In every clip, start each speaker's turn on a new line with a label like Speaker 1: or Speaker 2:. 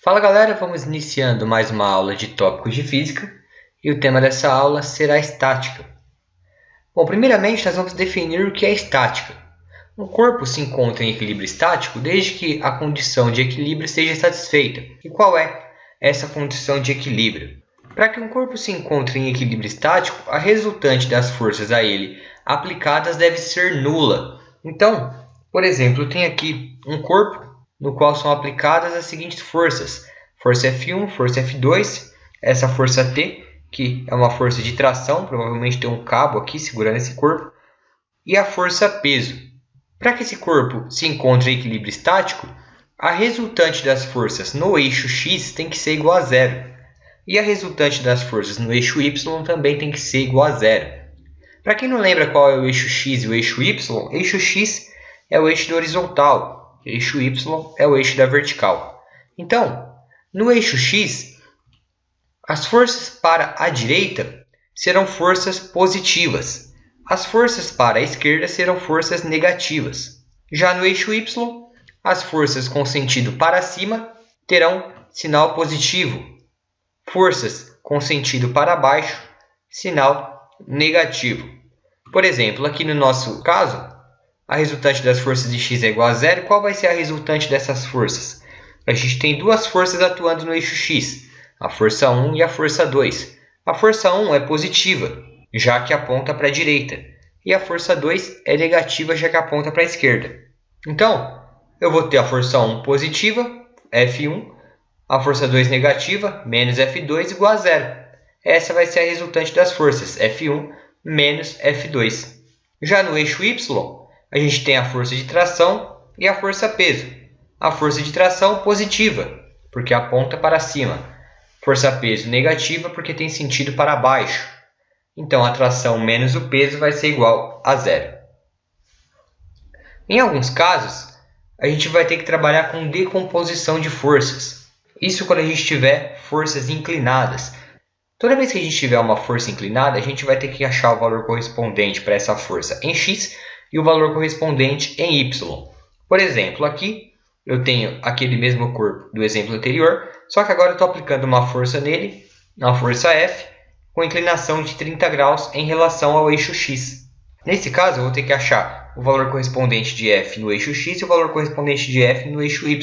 Speaker 1: Fala galera, vamos iniciando mais uma aula de tópicos de física e o tema dessa aula será estática. Bom, primeiramente nós vamos definir o que é estática. Um corpo se encontra em equilíbrio estático desde que a condição de equilíbrio seja satisfeita. E qual é essa condição de equilíbrio? Para que um corpo se encontre em equilíbrio estático, a resultante das forças a ele aplicadas deve ser nula. Então, por exemplo, eu tenho aqui um corpo no qual são aplicadas as seguintes forças: força F1, força F2, essa força T, que é uma força de tração, provavelmente tem um cabo aqui segurando esse corpo, e a força peso. Para que esse corpo se encontre em equilíbrio estático, a resultante das forças no eixo X tem que ser igual a zero, e a resultante das forças no eixo Y também tem que ser igual a zero. Para quem não lembra qual é o eixo X e o eixo X é o eixo da horizontal, eixo Y é o eixo da vertical. Então, no eixo X, as forças para a direita serão forças positivas. As forças para a esquerda serão forças negativas. Já no eixo Y, as forças com sentido para cima terão sinal positivo. Forças com sentido para baixo, sinal negativo. Por exemplo, aqui no nosso caso, a resultante das forças de x é igual a zero. Qual vai ser a resultante dessas forças? A gente tem duas forças atuando no eixo x, a força 1 e a força 2. A força 1 é positiva, já que aponta para a direita, e a força 2 é negativa, já que aponta para a esquerda. Então, eu vou ter a força 1 positiva, F1, a força 2 negativa, menos F2, igual a zero. Essa vai ser a resultante das forças, F1 menos F2. Já no eixo Y, a gente tem a força de tração e a força peso. A força de tração positiva, porque aponta para cima. Força peso negativa, porque tem sentido para baixo. Então, a tração menos o peso vai ser igual a zero. Em alguns casos, a gente vai ter que trabalhar com decomposição de forças. Isso quando a gente tiver forças inclinadas. Toda vez que a gente tiver uma força inclinada, a gente vai ter que achar o valor correspondente para essa força em x e o valor correspondente em y. Por exemplo, aqui eu tenho aquele mesmo corpo do exemplo anterior, só que agora eu estou aplicando uma força nele, uma força F, com inclinação de 30 graus em relação ao eixo x. Nesse caso, eu vou ter que achar o valor correspondente de F no eixo x e o valor correspondente de F no eixo y.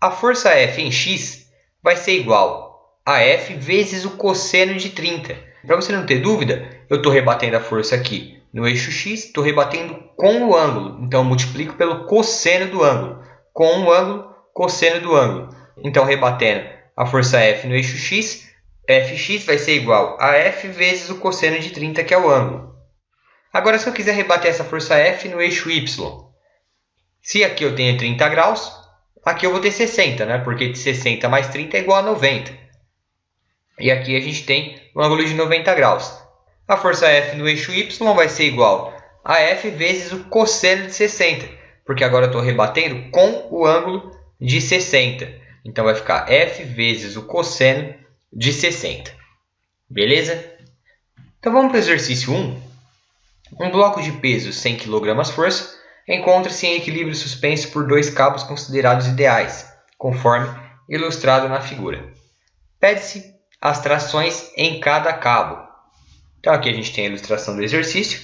Speaker 1: A força F em x vai ser igual a F vezes o cosseno de 30. Para você não ter dúvida, eu estou rebatendo a força aqui no eixo x, estou rebatendo com o ângulo. Então, eu multiplico pelo cosseno do ângulo. Com o ângulo, cosseno do ângulo. Então, rebatendo a força F no eixo x, Fx vai ser igual a F vezes o cosseno de 30, que é o ângulo. Agora, se eu quiser rebater essa força F no eixo y, se aqui eu tenho 30 graus, aqui eu vou ter 60, né? Porque de 60 mais 30 é igual a 90. E aqui a gente tem um ângulo de 90 graus. A força F no eixo y vai ser igual a F vezes o cosseno de 60, porque agora eu estou rebatendo com o ângulo de 60. Então, vai ficar F vezes o cosseno de 60. Beleza? Então, vamos para o exercício 1. Um bloco de peso 100 kg força encontra-se em equilíbrio suspenso por dois cabos considerados ideais, conforme ilustrado na figura. Pede-se as trações em cada cabo. Então, aqui a gente tem a ilustração do exercício.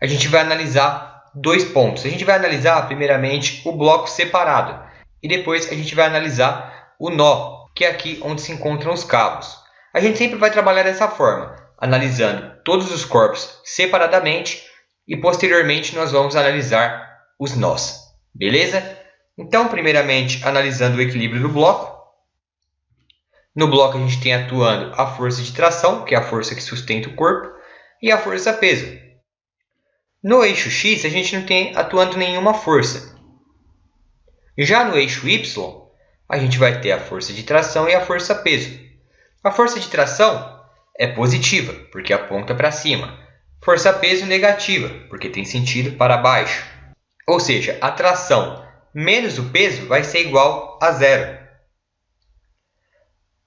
Speaker 1: A gente vai analisar dois pontos. A gente vai analisar, primeiramente, o bloco separado. E depois a gente vai analisar o nó, que é aqui onde se encontram os cabos. A gente sempre vai trabalhar dessa forma, analisando todos os corpos separadamente. E, posteriormente, nós vamos analisar os nós. Beleza? Então, primeiramente, analisando o equilíbrio do bloco. No bloco, a gente tem atuando a força de tração, que é a força que sustenta o corpo, e a força peso. No eixo x, a gente não tem atuando nenhuma força. Já no eixo y, a gente vai ter a força de tração e a força peso. A força de tração é positiva, porque aponta para cima. Força peso negativa, porque tem sentido para baixo. Ou seja, a tração menos o peso vai ser igual a zero.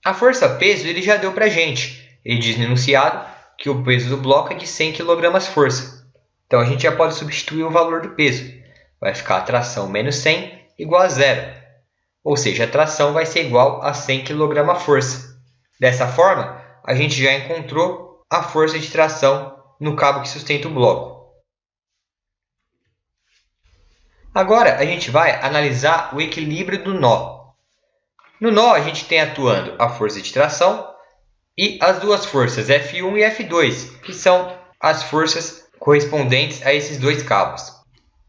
Speaker 1: A força-peso ele já deu para a gente. Ele diz no enunciado que o peso do bloco é de 100 kg força. Então, a gente já pode substituir o valor do peso. Vai ficar a tração menos 100 igual a zero. ou seja, a tração vai ser igual a 100 kgfm. Dessa forma, a gente já encontrou a força de tração no cabo que sustenta o bloco. Agora a gente vai analisar o equilíbrio do nó. No nó a gente tem atuando a força de tração e as duas forças F1 e F2, que são as forças correspondentes a esses dois cabos.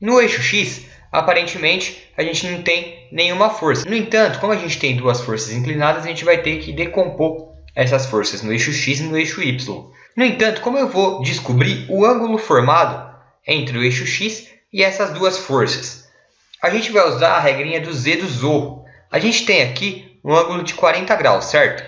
Speaker 1: No eixo X, aparentemente, a gente não tem nenhuma força. No entanto, como a gente tem duas forças inclinadas, a gente vai ter que decompor essas forças no eixo X e no eixo Y. No entanto, como eu vou descobrir o ângulo formado entre o eixo X e essas duas forças? A gente vai usar a regrinha do Z do Zorro. A gente tem aqui um ângulo de 40 graus, certo?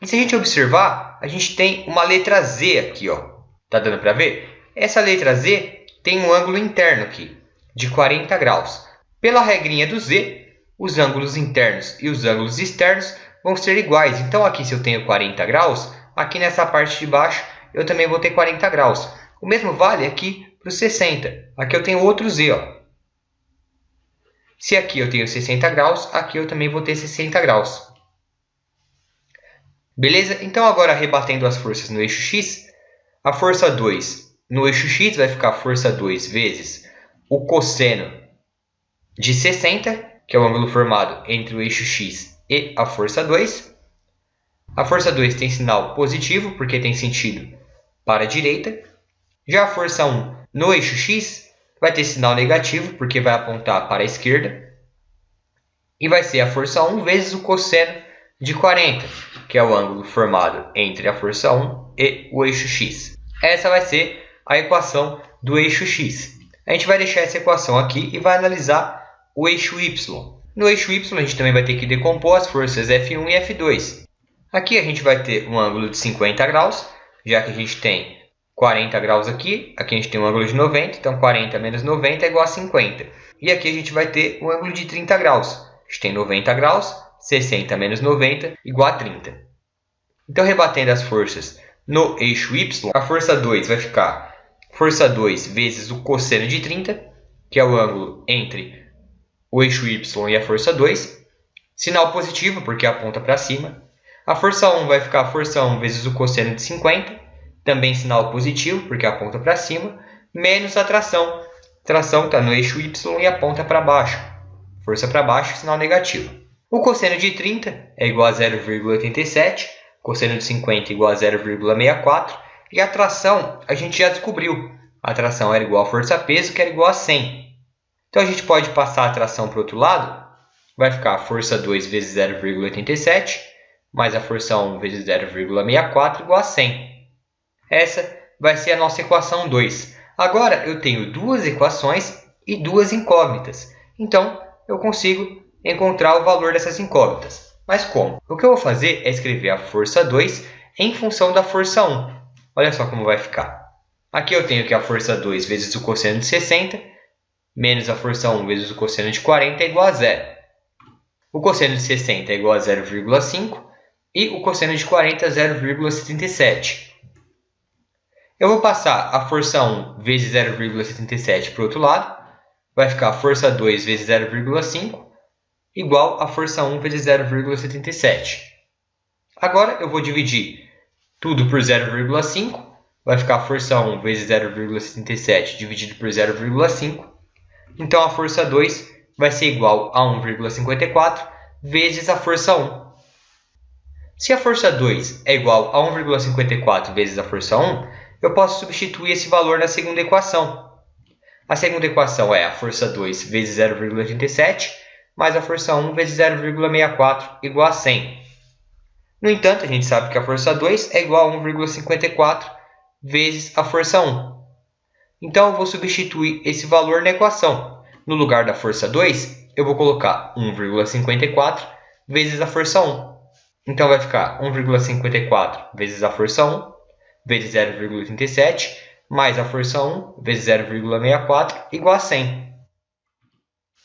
Speaker 1: E se a gente observar, a gente tem uma letra Z aqui, ó. Tá dando para ver? Essa letra Z tem um ângulo interno aqui, de 40 graus. Pela regrinha do Z, os ângulos internos e os ângulos externos vão ser iguais. Então aqui se eu tenho 40 graus, aqui nessa parte de baixo eu também vou ter 40 graus. O mesmo vale aqui para os 60. Aqui eu tenho outro Z, ó. Se aqui eu tenho 60 graus, aqui eu também vou ter 60 graus. Beleza? Então agora rebatendo as forças no eixo X, a força 2 no eixo X vai ficar força 2 vezes o cosseno de 60, que é o ângulo formado entre o eixo X e a força 2. A força 2 tem sinal positivo, porque tem sentido para a direita. Já a força 1 no eixo X vai ter sinal negativo, porque vai apontar para a esquerda. E vai ser a força 1 vezes o cosseno de 40, que é o ângulo formado entre a força 1 e o eixo X. Essa vai ser a equação do eixo X. A gente vai deixar essa equação aqui e vai analisar o eixo Y. No eixo Y a gente também vai ter que decompor as forças F1 e F2. Aqui a gente vai ter um ângulo de 50 graus, já que a gente tem 40 graus aqui a gente tem um ângulo de 90, então 40 menos 90 é igual a 50. E aqui a gente vai ter um ângulo de 30 graus. A gente tem 90 graus, 60 menos 90 igual a 30. Então, rebatendo as forças no eixo Y, a força 2 vai ficar força 2 vezes o cosseno de 30, que é o ângulo entre o eixo Y e a força 2. Sinal positivo, porque aponta para cima. A força 1 vai ficar força 1 vezes o cosseno de 50, também sinal positivo, porque aponta para cima, menos a tração. A tração está no eixo Y e aponta para baixo. Força para baixo, sinal negativo. O cosseno de 30 é igual a 0,87, cosseno de 50 é igual a 0,64, e a tração a gente já descobriu. A tração era igual a força-peso, que era igual a 100. Então a gente pode passar a tração para o outro lado, vai ficar a força 2 vezes 0,87, mais a força 1 vezes 0,64 igual a 100. Essa vai ser a nossa equação 2. Agora eu tenho duas equações e duas incógnitas. Então eu consigo encontrar o valor dessas incógnitas. Mas como? O que eu vou fazer é escrever a força 2 em função da força 1. Olha só como vai ficar. Aqui eu tenho que a força 2 vezes o cosseno de 60, menos a força 1 vezes o cosseno de 40 é igual a 0. O cosseno de 60 é igual a 0,5 e o cosseno de 40 é 0,77. Eu vou passar a força 1 vezes 0,77 para o outro lado. Vai ficar a força 2 vezes 0,5 igual a força 1 vezes 0,77. Agora eu vou dividir tudo por 0,5. Vai ficar a força 1 vezes 0,77 dividido por 0,5. Então a força 2 vai ser igual a 1,54 vezes a força 1. Se a força 2 é igual a 1,54 vezes a força 1, eu posso substituir esse valor na segunda equação. A segunda equação é a força 2 vezes 0,87 mais a força 1 vezes 0,64 igual a 100. No entanto, a gente sabe que a força 2 é igual a 1,54 vezes a força 1. Então, eu vou substituir esse valor na equação. No lugar da força 2, eu vou colocar 1,54 vezes a força 1. Então, vai ficar 1,54 vezes a força 1 vezes 0,87 mais a força 1 vezes 0,64 igual a 100.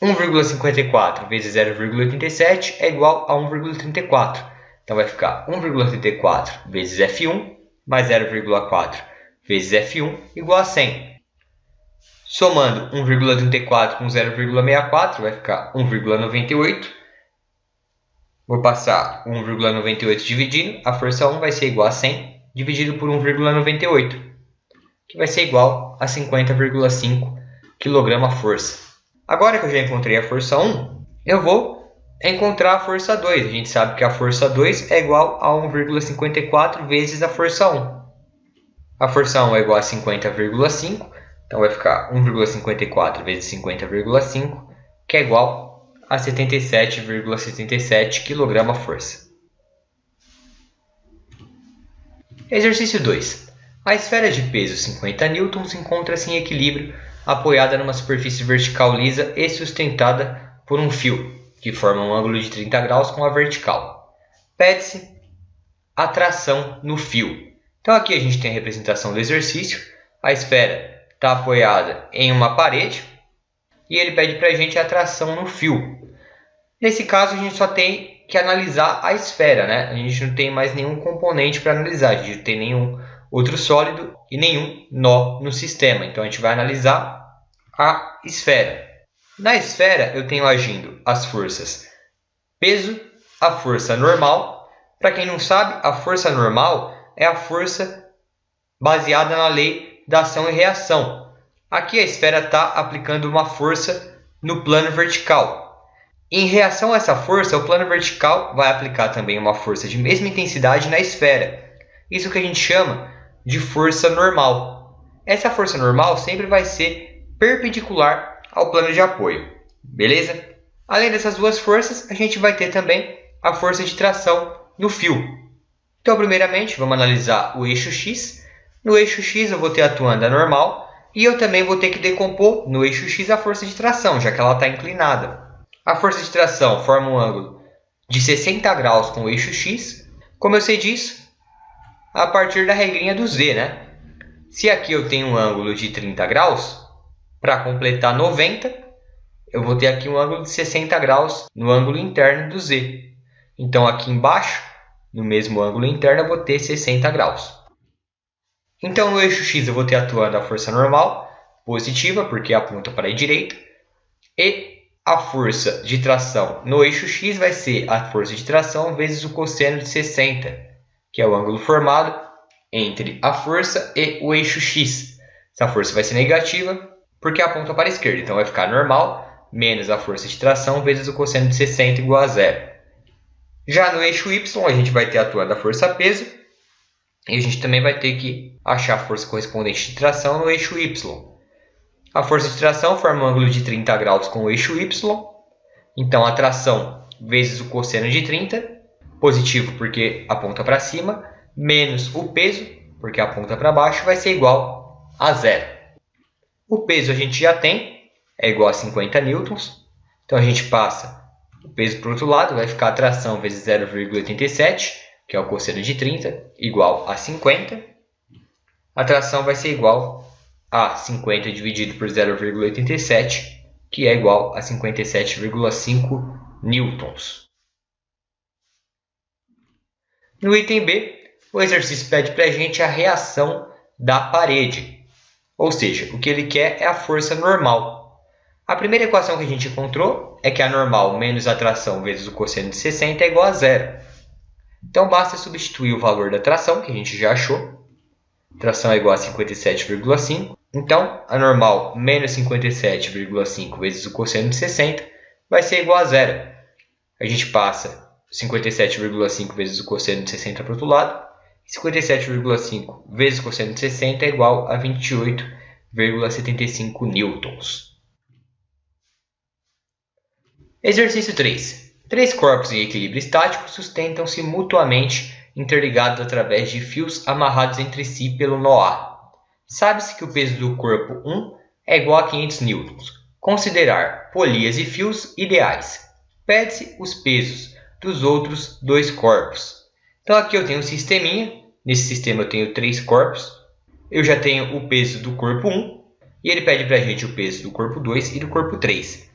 Speaker 1: 1,54 vezes 0,87 é igual a 1,34. Então vai ficar 1,34 vezes F1 mais 0,4 vezes F1 igual a 100. Somando 1,34 com 0,64 vai ficar 1,98 Vou passar 1,98 dividindo. A força 1 vai ser igual a 100 dividido por 1,98, que vai ser igual a 50,5 kg/força. Agora que eu já encontrei a força 1, eu vou encontrar a força 2. A gente sabe que a força 2 é igual a 1,54 vezes a força 1. A força 1 é igual a 50,5, então vai ficar 1,54 vezes 50,5, que é igual a 77,77 kg/força. Exercício 2. A esfera de peso 50 N encontra-se em equilíbrio, apoiada numa superfície vertical lisa e sustentada por um fio, que forma um ângulo de 30 graus com a vertical. Pede-se a tração no fio. Então aqui a gente tem a representação do exercício. A esfera está apoiada em uma parede e ele pede para a gente a tração no fio. Nesse caso a gente só tem que analisar a esfera, né? A gente não tem mais nenhum componente para analisar, a gente não tem nenhum outro sólido e nenhum nó no sistema. Então a gente vai analisar a esfera. Na esfera eu tenho agindo as forças peso, a força normal. Para quem não sabe, a força normal é a força baseada na lei da ação e reação. Aqui a esfera está aplicando uma força no plano vertical. Em reação a essa força, o plano vertical vai aplicar também uma força de mesma intensidade na esfera. Isso que a gente chama de força normal. Essa força normal sempre vai ser perpendicular ao plano de apoio, beleza? Além dessas duas forças, a gente vai ter também a força de tração no fio. Então, primeiramente, vamos analisar o eixo X. No eixo X eu vou ter atuando a normal e eu também vou ter que decompor no eixo X a força de tração, já que ela está inclinada. A força de tração forma um ângulo de 60 graus com o eixo X. Como eu sei disso? A partir da regrinha do Z, né? Se aqui eu tenho um ângulo de 30 graus, para completar 90, eu vou ter aqui um ângulo de 60 graus no ângulo interno do Z. Então aqui embaixo, no mesmo ângulo interno, eu vou ter 60 graus. Então no eixo X eu vou ter atuando a força normal, positiva, porque aponta para a direita, e a força de tração no eixo X vai ser a força de tração vezes o cosseno de 60, que é o ângulo formado entre a força e o eixo X. Essa força vai ser negativa porque aponta para a esquerda, então vai ficar normal menos a força de tração vezes o cosseno de 60 igual a zero. Já no eixo Y a gente vai ter atuando a força peso e a gente também vai ter que achar a força correspondente de tração no eixo Y. A força de tração forma um ângulo de 30 graus com o eixo Y. Então, a tração vezes o cosseno de 30, positivo porque aponta para cima, menos o peso, porque aponta para baixo, vai ser igual a zero. O peso a gente já tem, é igual a 50 newtons. Então, a gente passa o peso para o outro lado, vai ficar a tração vezes 0,87, que é o cosseno de 30, igual a 50. A tração vai ser igual a 50 dividido por 0,87, que é igual a 57,5 newtons. No item B, o exercício pede para a gente a reação da parede. Ou seja, o que ele quer é a força normal. A primeira equação que a gente encontrou é que a normal menos a tração vezes o cosseno de 60 é igual a zero. Então, basta substituir o valor da tração, que a gente já achou. Tração é igual a 57,5. Então, a normal menos 57,5 vezes o cosseno de 60 vai ser igual a zero. A gente passa 57,5 vezes o cosseno de 60 para o outro lado. 57,5 vezes o cosseno de 60 é igual a 28,75 newtons. Exercício 3. Três corpos em equilíbrio estático sustentam-se mutuamente interligados através de fios amarrados entre si pelo nó A. Sabe-se que o peso do corpo 1 é igual a 500 newtons. Considerar polias e fios ideais. Pede-se os pesos dos outros dois corpos. Então aqui eu tenho um sisteminha. Nesse sistema eu tenho três corpos. Eu já tenho o peso do corpo 1 e ele pede para a gente o peso do corpo 2 e do corpo 3.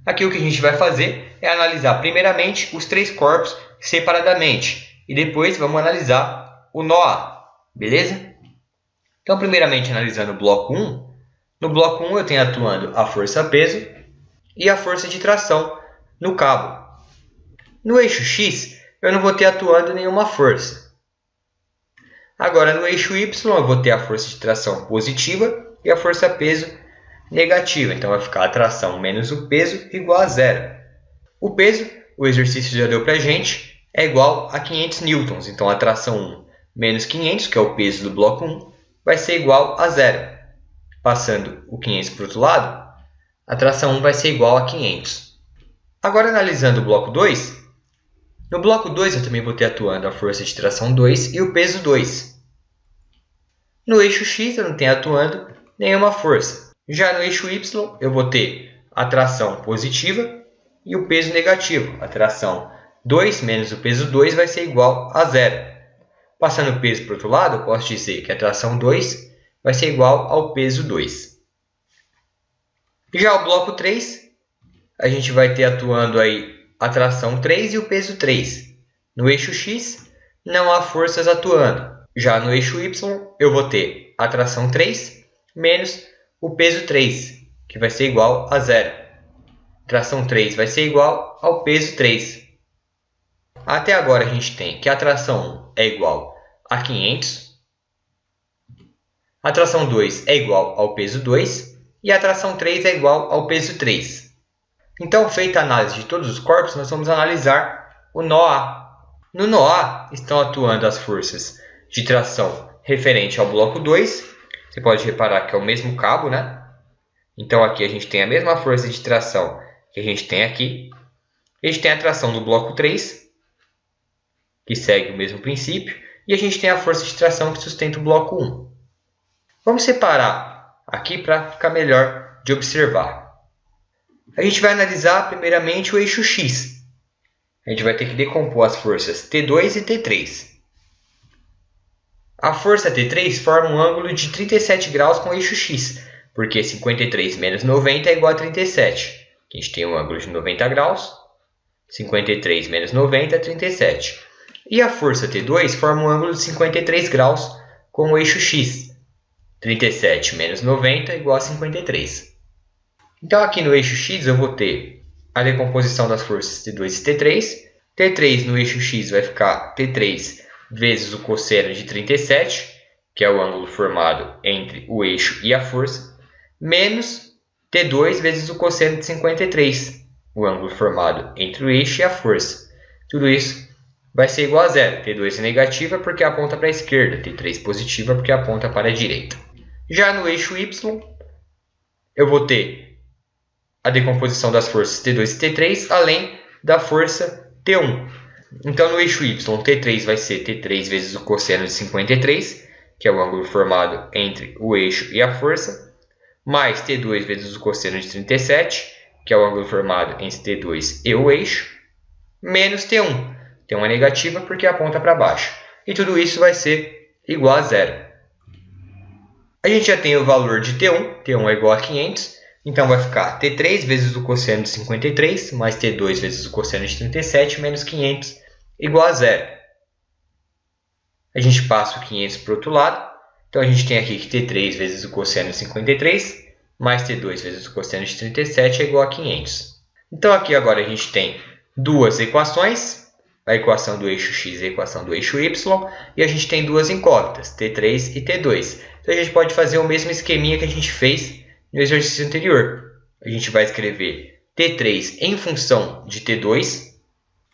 Speaker 1: Aqui o que a gente vai fazer é analisar primeiramente os três corpos separadamente e depois vamos analisar o nó A, beleza? Então, primeiramente analisando o bloco 1, no bloco 1 eu tenho atuando a força peso e a força de tração no cabo. No eixo x, eu não vou ter atuando nenhuma força. Agora, no eixo y, eu vou ter a força de tração positiva e a força peso negativa. Então, vai ficar a tração menos o peso igual a zero. O peso, o exercício já deu para a gente, é igual a 500 newtons. Então, a tração 1 menos 500, que é o peso do bloco 1, vai ser igual a zero. Passando o 500 para o outro lado, a tração 1 vai ser igual a 500. Agora, analisando o bloco 2, no bloco 2 eu também vou ter atuando a força de tração 2 e o peso 2. No eixo x eu não tenho atuando nenhuma força. Já no eixo y eu vou ter a tração positiva e o peso negativo. A tração 2 menos o peso 2 vai ser igual a zero. Passando o peso para o outro lado, eu posso dizer que a tração 2 vai ser igual ao peso 2. Já o bloco 3, a gente vai ter atuando aí a tração 3 e o peso 3. No eixo x, não há forças atuando. Já no eixo y, eu vou ter a tração 3 menos o peso 3, que vai ser igual a zero. Tração 3 vai ser igual ao peso 3. Até agora a gente tem que a tração 1 é igual a 500, a tração 2 é igual ao peso 2 e a tração 3 é igual ao peso 3. Então, feita a análise de todos os corpos, nós vamos analisar o nó A. No nó A estão atuando as forças de tração referente ao bloco 2. Você pode reparar que é o mesmo cabo, né? Então, aqui a gente tem a mesma força de tração que a gente tem aqui. A gente tem a tração do bloco 3, que segue o mesmo princípio. E a gente tem a força de tração que sustenta o bloco 1. Vamos separar aqui para ficar melhor de observar. A gente vai analisar primeiramente o eixo x. A gente vai ter que decompor as forças T2 e T3. A força T3 forma um ângulo de 37 graus com o eixo x, porque 53 menos 90 é igual a 37. Aqui a gente tem um ângulo de 90 graus. 53 menos 90 é 37. E a força T2 forma um ângulo de 53 graus com o eixo x. 37 menos 90 é igual a 53. Então, aqui no eixo x eu vou ter a decomposição das forças T2 e T3. T3 no eixo x vai ficar T3 vezes o cosseno de 37, que é o ângulo formado entre o eixo e a força, menos T2 vezes o cosseno de 53, o ângulo formado entre o eixo e a força. Tudo isso vai ser igual a zero. T2 é negativa porque aponta para a esquerda, T3 positiva porque aponta para a direita. Já no eixo y, eu vou ter a decomposição das forças T2 e T3, além da força T1. Então, no eixo y, T3 vai ser T3 vezes o cosseno de 53, que é o ângulo formado entre o eixo e a força, mais T2 vezes o cosseno de 37, que é o ângulo formado entre T2 e o eixo, menos T1. T1 é negativa porque aponta para baixo. E tudo isso vai ser igual a zero. A gente já tem o valor de T1. T1 é igual a 500. Então, vai ficar T3 vezes o cosseno de 53, mais T2 vezes o cosseno de 37, menos 500, igual a zero. A gente passa o 500 para o outro lado. Então, a gente tem aqui que T3 vezes o cosseno de 53, mais T2 vezes o cosseno de 37 é igual a 500. Então, aqui agora a gente tem duas equações. A equação do eixo x e a equação do eixo y. E a gente tem duas incógnitas, T3 e T2. Então, a gente pode fazer o mesmo esqueminha que a gente fez no exercício anterior. A gente vai escrever T3 em função de T2.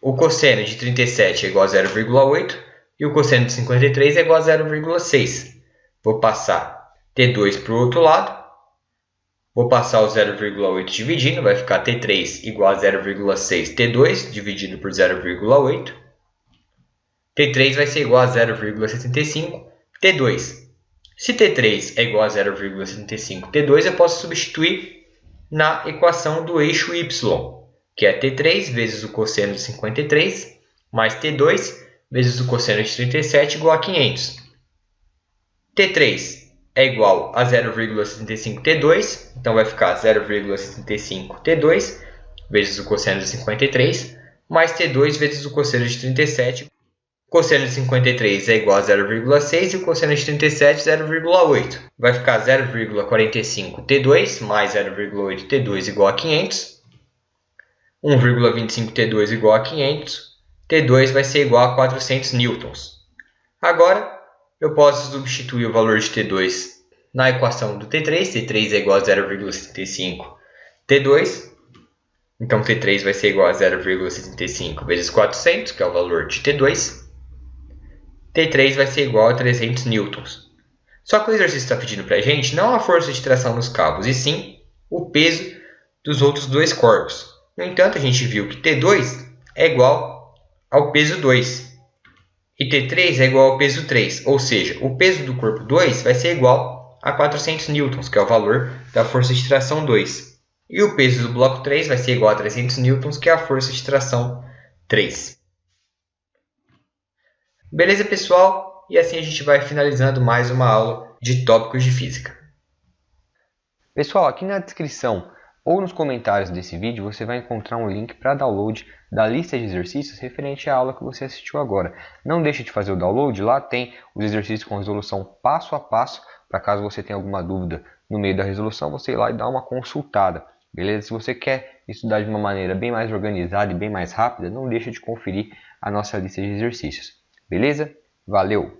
Speaker 1: O cosseno de 37 é igual a 0,8. E o cosseno de 53 é igual a 0,6. Vou passar T2 para o outro lado. Vou passar o 0,8 dividindo, vai ficar T3 igual a 0,6 T2 dividido por 0,8. T3 vai ser igual a 0,75 T2. Se T3 é igual a 0,75 T2, eu posso substituir na equação do eixo y, que é T3 vezes o cosseno de 53 mais T2 vezes o cosseno de 37 igual a 500. T3 é igual a 0,75 T2, então vai ficar 0,75 T2 vezes o cosseno de 53, mais T2 vezes o cosseno de 37. O cosseno de 53 é igual a 0,6 e o cosseno de 37 0,8. Vai ficar 0,45 T2 mais 0,8 T2 igual a 500. 1,25T2 igual a 500, T2 vai ser igual a 400 newtons. Agora, eu posso substituir o valor de T2 na equação do T3. T3 é igual a 0,75 T2. Então, T3 vai ser igual a 0,75 vezes 400, que é o valor de T2. T3 vai ser igual a 300 newtons. Só que o exercício está pedindo para a gente não a força de tração nos cabos, e sim o peso dos outros dois corpos. No entanto, a gente viu que T2 é igual ao peso 2 e T3 é igual ao peso 3, ou seja, o peso do corpo 2 vai ser igual a 400 newtons, que é o valor da força de tração 2. E o peso do bloco 3 vai ser igual a 300 newtons, que é a força de tração 3. Beleza, pessoal? E assim a gente vai finalizando mais uma aula de tópicos de física. Pessoal, aqui na descrição ou nos comentários desse vídeo você vai encontrar um link para download da lista de exercícios referente à aula que você assistiu agora. Não deixe de fazer o download, lá tem os exercícios com resolução passo a passo, para caso você tenha alguma dúvida no meio da resolução, você ir lá e dar uma consultada. Beleza? Se você quer estudar de uma maneira bem mais organizada e bem mais rápida, não deixe de conferir a nossa lista de exercícios. Beleza? Valeu!